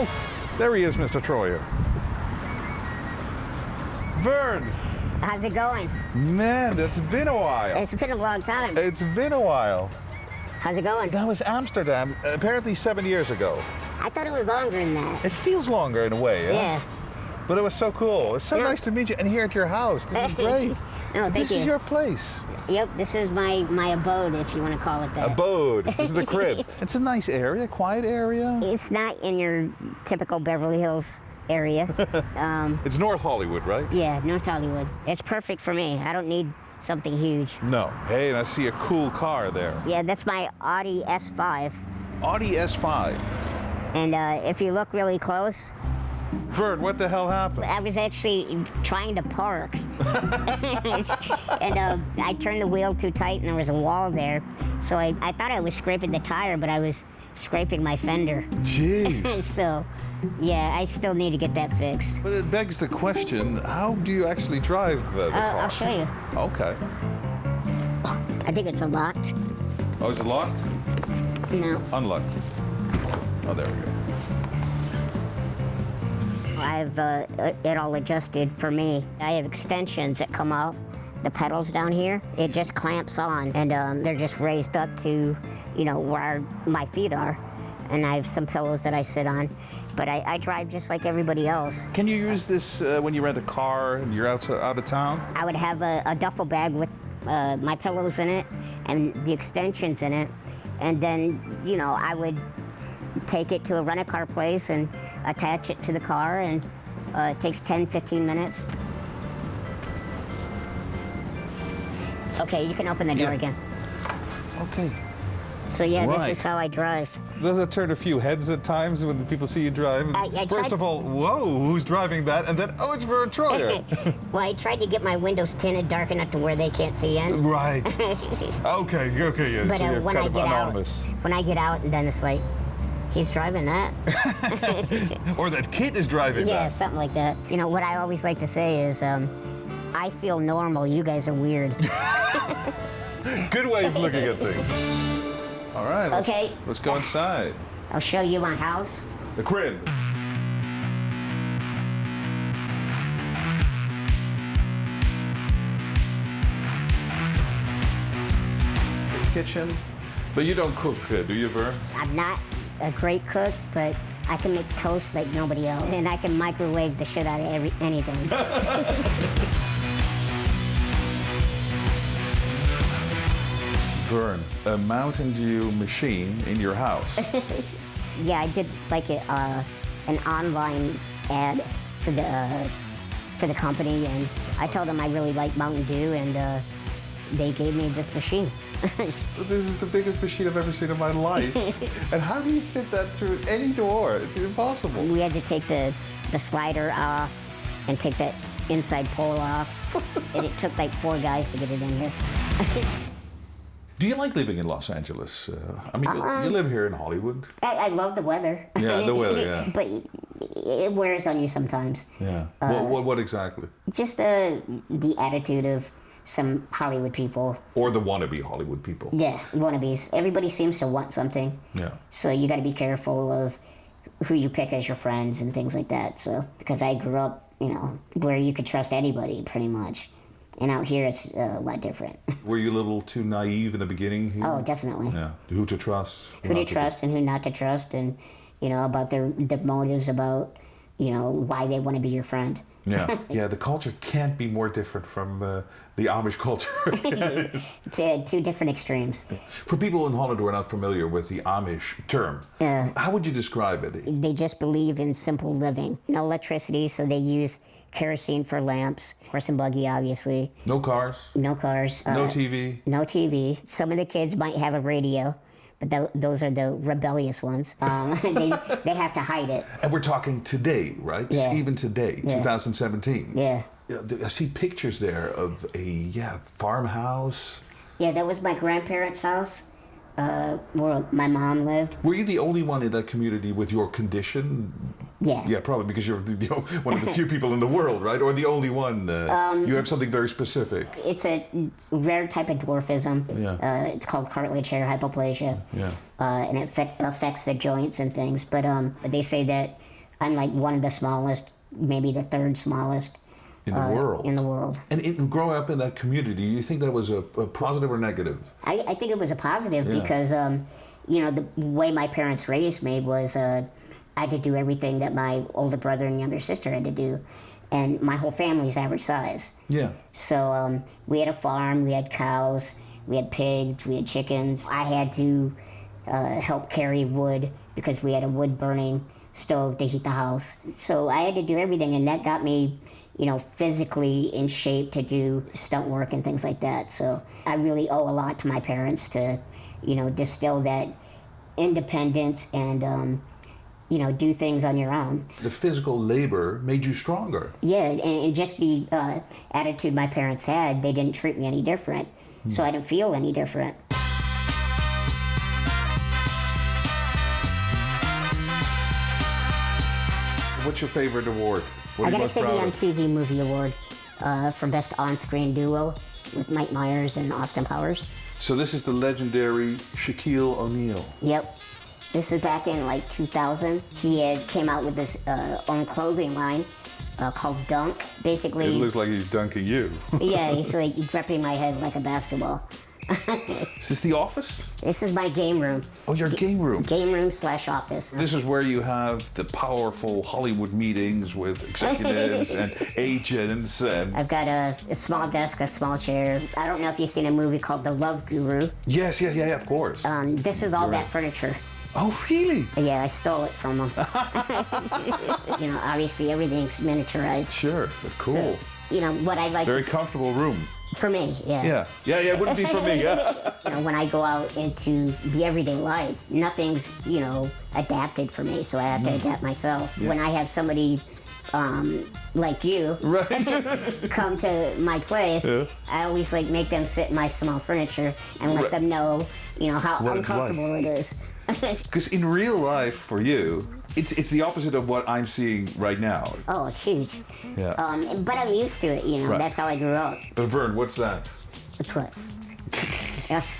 Oh, there he is, Mr. Troyer. Verne. How's it going? Man, it's been a while. It's been a long time. It's been a while. How's it going? That was Amsterdam, apparently 7 years ago. I thought it was longer than that. It feels longer in a way, yeah? Yeah. But it was so cool. It's so Yeah. nice to meet you and here at your house. This is great. No, So thank this you. is your place. Yep, this is my abode, if you want to call it that. Abode. This is the crib. It's a nice area, quiet area. It's not in your typical Beverly Hills area. It's North Hollywood, right? Yeah, North Hollywood. It's perfect for me. I don't need something huge. No. Hey, and I see a cool car there. Yeah, that's my Audi S5. Audi S5. And if you look really close, Verne, what the hell happened? I was actually trying to park. And I turned the wheel too tight and there was a wall there. So I thought I was scraping the tire, but I was scraping my fender. Jeez. So, yeah, I still need to get that fixed. But it begs the question, how do you actually drive the car? I'll show you. Okay. I think it's unlocked. Oh, is it locked? No. Unlocked. Oh, there we go. I've it all adjusted for me. I have extensions that come off the pedals down here. It just clamps on, and they're just raised up to, you know, where my feet are. And I have some pillows that I sit on. But I drive just like everybody else. Can you use this when you rent a car and you're out of town? I would have a duffel bag with my pillows in it and the extensions in it. And then, you know, I would take it to a rent-a-car place and attach it to the car, and it takes 10-15 minutes. Okay, you can open the door again. Okay. So yeah, Right. This is how I drive. Does it turn a few heads at times when the people see you drive? I First tried- of all, whoa, who's driving that? And then, oh, it's Verne Troyer. Well, I tried to get my windows tinted dark enough to where they can't see in. Right. Okay, yeah. But so you're when kind I of get anonymous. out, and then it's like, he's driving that. Or that kid is driving Yeah, that. something like that. You know, what I always like to say is, I feel normal, you guys are weird. Good way of looking at things. All right, let's go inside. I'll show you my house. The crib. The kitchen. But you don't cook, do you, Verne? I'm not a great cook, but I can make toast like nobody else. And I can microwave the shit out of anything. Verne, a Mountain Dew machine in your house. Yeah, I did like an online ad for the company, and I told them I really like Mountain Dew, and they gave me this machine. This is the biggest machine I've ever seen in my life. And how do you fit that through any door? It's impossible. We had to take the slider off and take that inside pole off, and it took like 4 guys to get it in here. Do you like living in Los Angeles? I mean, you live here in Hollywood. I love the weather. Yeah, the weather, yeah. But it wears on you sometimes. Yeah. What exactly? Just the attitude of some Hollywood people. Or the wannabe Hollywood people. Yeah, wannabes. Everybody seems to want something. Yeah. So you got to be careful of who you pick as your friends and things like that. So, because I grew up, you know, where you could trust anybody pretty much. And out here, it's a lot different. Were you a little too naive in the beginning here? Oh, definitely. Yeah. Who to trust? Who to trust and who not to trust, and, you know, about their motives, about, you know, why they want to be your friend. Yeah. Yeah, the culture can't be more different from the Amish culture. Two different extremes. For people in Holland who are not familiar with the Amish term, how would you describe it? They just believe in simple living. No electricity, so they use kerosene for lamps, horse and buggy, obviously. No cars? No cars. No TV? No TV. Some of the kids might have a radio, but those are the rebellious ones. They have to hide it. And we're talking today, right? Yeah. Even today, Yeah. 2017. Yeah. I see pictures there of a farmhouse. Yeah, that was my grandparents' house, where my mom lived. Were you the only one in that community with your condition? Yeah. Yeah, probably because you're one of the few people in the world, right? Or the only one. You have something very specific. It's a rare type of dwarfism. Yeah. It's called cartilage hair hypoplasia. Yeah. And it affects the joints and things. But they say that I'm like one of the smallest, maybe the third smallest. In the world. In the world. And growing up in that community, do you think that was a positive or negative? I think it was a positive because, you know, the way my parents raised me was I had to do everything that my older brother and younger sister had to do. And my whole family's average size. Yeah. So we had a farm, we had cows, we had pigs, we had chickens. I had to help carry wood because we had a wood burning stove to heat the house. So I had to do everything, and that got me, you know, physically in shape to do stunt work and things like that. So I really owe a lot to my parents to, you know, distill that independence and, you know, do things on your own. The physical labor made you stronger. Yeah, and just the attitude my parents had, they didn't treat me any different. So I didn't feel any different. What's your favorite award? I gotta say the MTV Movie Award for Best On-Screen Duo with Mike Myers and Austin Powers. So this is the legendary Shaquille O'Neal. Yep. This is back in like 2000. He had came out with this own clothing line called Dunk. Basically, it looks like he's dunking you. Yeah, he's like gripping my head like a basketball. Is this the office? This is my game room. Oh, your game room. Game room / office. This is where you have the powerful Hollywood meetings with executives and agents. And I've got a small desk, a small chair. I don't know if you've seen a movie called The Love Guru. Yes, yeah, of course. This is all that furniture. Oh, really? Yeah, I stole it from them. You know, obviously everything's miniaturized. Sure, cool. So, you know, what I like... Very comfortable room. For me, yeah. Yeah, it wouldn't be for me, yeah. You know, when I go out into the everyday life, nothing's, you know, adapted for me, so I have to adapt myself. Yeah. When I have somebody like you come to my place, I always like make them sit in my small furniture and let them know, you know, how uncomfortable it is. Because in real life, for you, it's the opposite of what I'm seeing right now. Oh, it's huge. Yeah. But I'm used to it, you know. That's how I grew up. But Verne, what's that? What's what?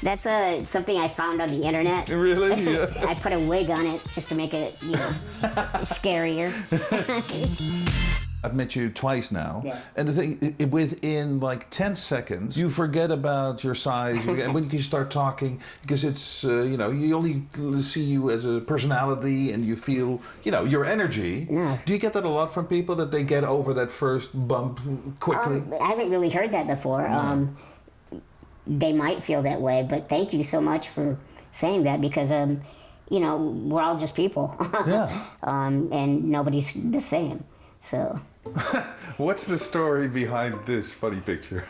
That's something I found on the internet. Really? Yeah. I put a wig on it just to make it, you know, scarier. I've met you twice now, yeah. And the thing, within like 10 seconds, you forget about your size. When you start talking, because it's, you know, you only see you as a personality and you feel, you know, your energy. Yeah. Do you get that a lot from people, that they get over that first bump quickly? I haven't really heard that before. No. They might feel that way, but thank you so much for saying that, because, you know, we're all just people. Yeah. And nobody's the same, so... What's the story behind this funny picture?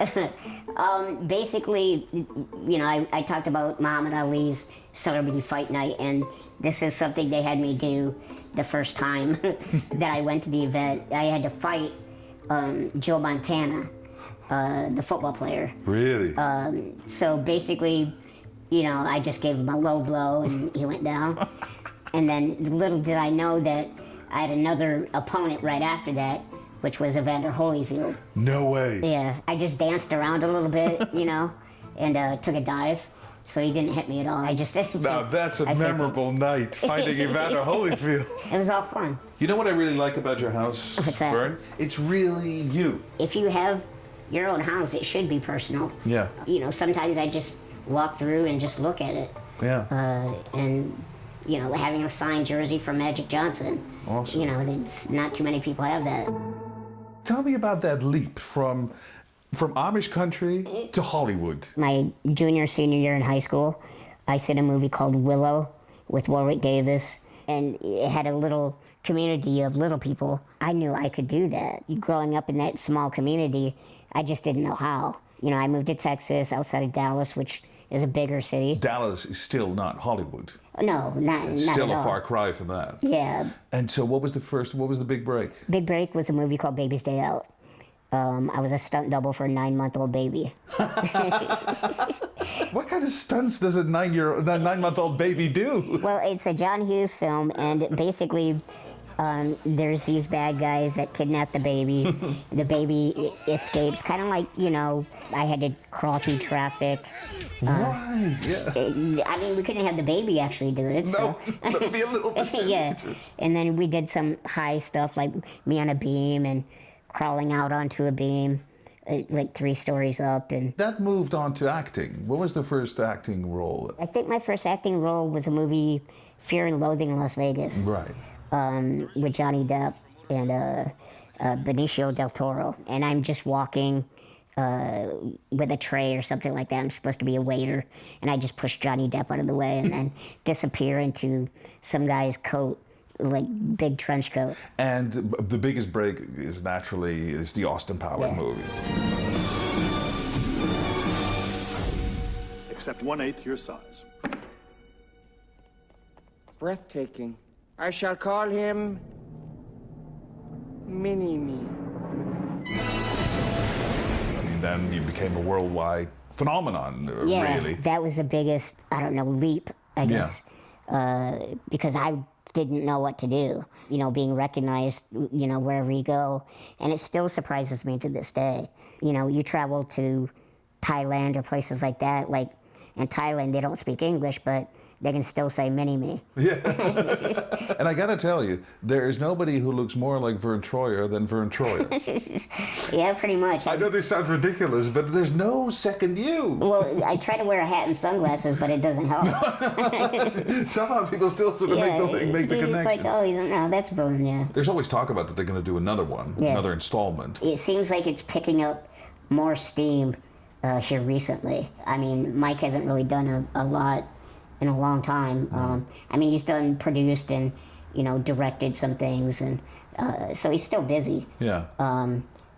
Basically, you know, I talked about Muhammad Ali's celebrity fight night, and this is something they had me do the first time that I went to the event. I had to fight Joe Montana, the football player. Really? So basically, you know, I just gave him a low blow and he went down. And then little did I know that I had another opponent right after that, which was Evander Holyfield. No way. Yeah, I just danced around a little bit, you know, and took a dive, so he didn't hit me at all. I just... Now that's a memorable night, fighting Evander Holyfield. It was all fun. You know what I really like about your house, What's that? Verne? It's really you. If you have your own house, it should be personal. Yeah. You know, sometimes I just walk through and just look at it. Yeah. And, you know, having a signed jersey from Magic Johnson. Awesome. You know, there's not too many people have that. Tell me about that leap from Amish country to Hollywood. My junior, senior year in high school, I did a movie called Willow with Warwick Davis, and it had a little community of little people. I knew I could do that. Growing up in that small community, I just didn't know how. You know, I moved to Texas, outside of Dallas, which is a bigger city. Dallas is still not Hollywood. No, not still at a all. far cry from that. Yeah. And so what was the big break? Big break was a movie called Baby's Day Out. I was a stunt double for a 9-month-old baby. What kind of stunts does a 9-month-old baby do? Well, it's a John Hughes film, and basically There's these bad guys that kidnap the baby. The baby escapes, kind of like, you know, I had to crawl through traffic. Right, yeah. I mean, we couldn't have the baby actually do it. No, that would be a little bit too yeah. dangerous. And then we did some high stuff, like me on a beam and crawling out onto a beam, like 3 stories up. And That moved on to acting. What was the first acting role? I think my first acting role was a movie, Fear and Loathing in Las Vegas. Right. With Johnny Depp and Benicio del Toro. And I'm just walking with a tray or something like that. I'm supposed to be a waiter. And I just push Johnny Depp out of the way and then disappear into some guy's coat, like big trench coat. And the biggest break is naturally the Austin Powers movie. Except 1/8 your size. Breathtaking. I shall call him Mini-Me. I mean, then you became a worldwide phenomenon, really. That was the biggest, I don't know, leap, I guess, because I didn't know what to do, you know, being recognized, you know, wherever you go. And it still surprises me to this day. You know, you travel to Thailand or places like that, like in Thailand, they don't speak English, but they can still say mini-me. Yeah. And I gotta tell you, there is nobody who looks more like Verne Troyer than Verne Troyer. Yeah, pretty much. I know this sounds ridiculous, but there's no second you. Well, I try to wear a hat and sunglasses, but it doesn't help. Somehow people still sort of make the connection. It's like, oh, you don't know, that's Verne, yeah. There's always talk about that they're going to do another one, another installment. It seems like it's picking up more steam here recently. I mean, Mike hasn't really done a lot in a long time. I mean, he's done, produced, and, you know, directed some things, and so he's still busy. Yeah.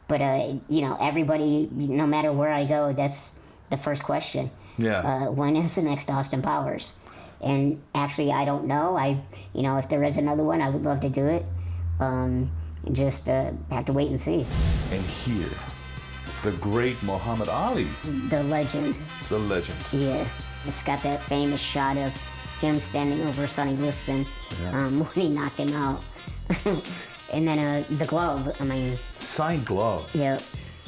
But, you know, everybody, no matter where I go, that's the first question. Yeah. When is the next Austin Powers? And actually, I don't know. You know, if there is another one, I would love to do it. Just have to wait and see. And here, the great Muhammad Ali. The legend. The legend. Yeah. It's got that famous shot of him standing over Sonny Liston when he knocked him out. And then the glove, I mean... Signed glove. Yeah.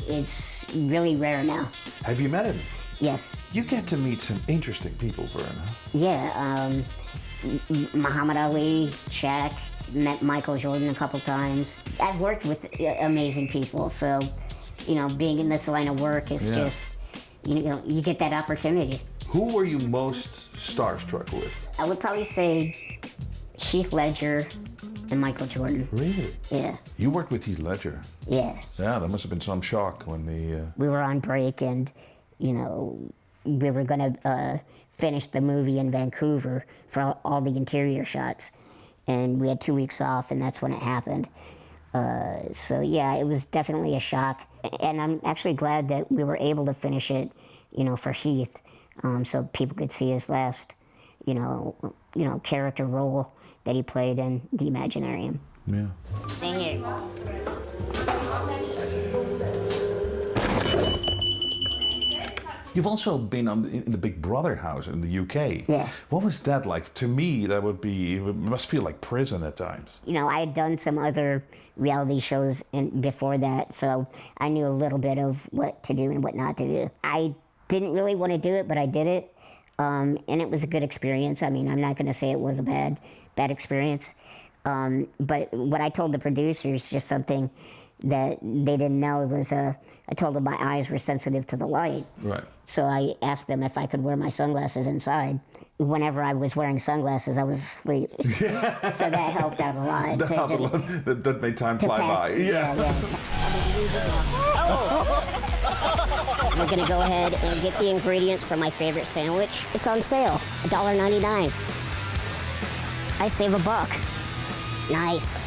It's really rare now. Have you met him? Yes. You get to meet some interesting people, Verne, huh? Yeah. Muhammad Ali, Shaq, met Michael Jordan a couple times. I've worked with amazing people, so, you know, being in this line of work is just, you know, you get that opportunity. Who were you most starstruck with? I would probably say Heath Ledger and Michael Jordan. Really? Yeah. You worked with Heath Ledger. Yeah. Yeah, that must have been some shock when the... We were on break and, you know, we were going to finish the movie in Vancouver for all the interior shots. And we had 2 weeks off, and that's when it happened. So, yeah, it was definitely a shock. And I'm actually glad that we were able to finish it, you know, for Heath. So people could see his last, you know, character role that he played in The Imaginarium. Yeah. Stay here. You've also been in the Big Brother house in the UK. Yeah. What was that like? To me, it must feel like prison at times. You know, I had done some other reality shows before that, so I knew a little bit of what to do and what not to do. I didn't really want to do it, but I did it, and it was a good experience. I mean, I'm not going to say it was a bad experience, but what I told the producers, just something that they didn't know, was I told them my eyes were sensitive to the light. Right. So I asked them if I could wear my sunglasses inside. Whenever I was wearing sunglasses, I was asleep. Yeah. So that helped out a lot. That helped a lot. That made time fly by. Yeah. We're gonna go ahead and get the ingredients for my favorite sandwich. It's on sale, $1.99. I save $1. Nice.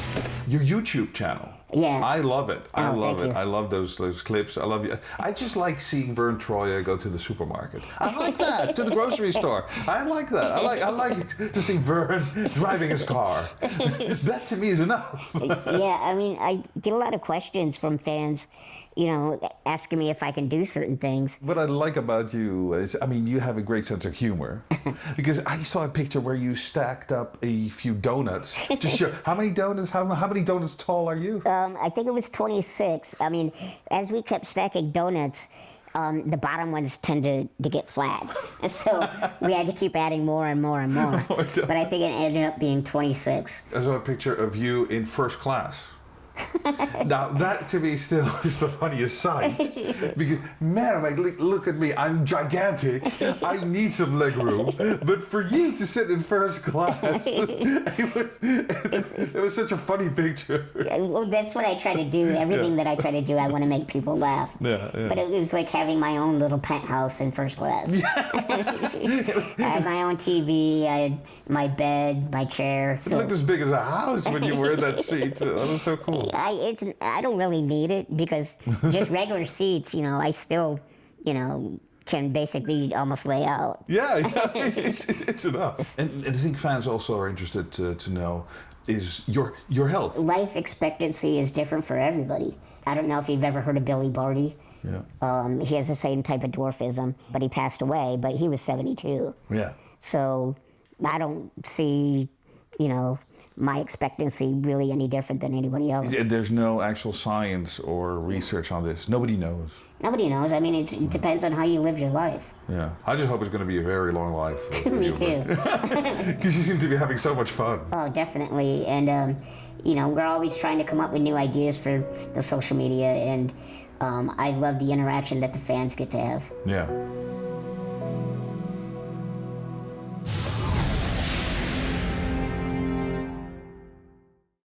Your YouTube channel. Yeah. I love it. I love it. You. I love those clips. I love you. I just like seeing Verne Troyer go to the supermarket. I like that. To the grocery store. I like that. I like to see Verne driving his car. That to me is enough. Yeah, I mean, I get a lot of questions from fans, asking me if I can do certain things. What I like about you is, I mean, you have a great sense of humor. Because I saw a picture where you stacked up a few donuts. Just show, how many donuts? How many donuts tall are you? I think it was 26. I mean, as we kept stacking donuts, the bottom ones tend to get flat. And so we had to keep adding more and more and more. But I think it ended up being 26. I saw a picture of you in first class. Now that to me still is the funniest sight, because man, I'm like, look at me, I'm gigantic, I need some leg room, but for you to sit in first class, it was such a funny picture. Well, that's what I try to do. Everything that I try to do, I want to make people laugh. Yeah. But it was like having my own little penthouse in first class. I had my own TV, I had my bed, my chair. It looked as big as a house when you were in that seat. That was so cool. I don't really need it, because just regular seats, I still, can basically almost lay out. Yeah, it's enough. And I think fans also are interested to know is your health. Life expectancy is different for everybody. I don't know if you've ever heard of Billy Barty. Yeah. He has the same type of dwarfism, but he passed away, but he was 72. Yeah. So I don't see, my expectancy really any different than anybody else. There's no actual science or research on this. Nobody knows. Nobody knows. I mean, it depends on how you live your life. Yeah. I just hope it's going to be a very long life. Me too. Because you seem to be having so much fun. Oh, definitely. And, we're always trying to come up with new ideas for the social media, and I love the interaction that the fans get to have. Yeah.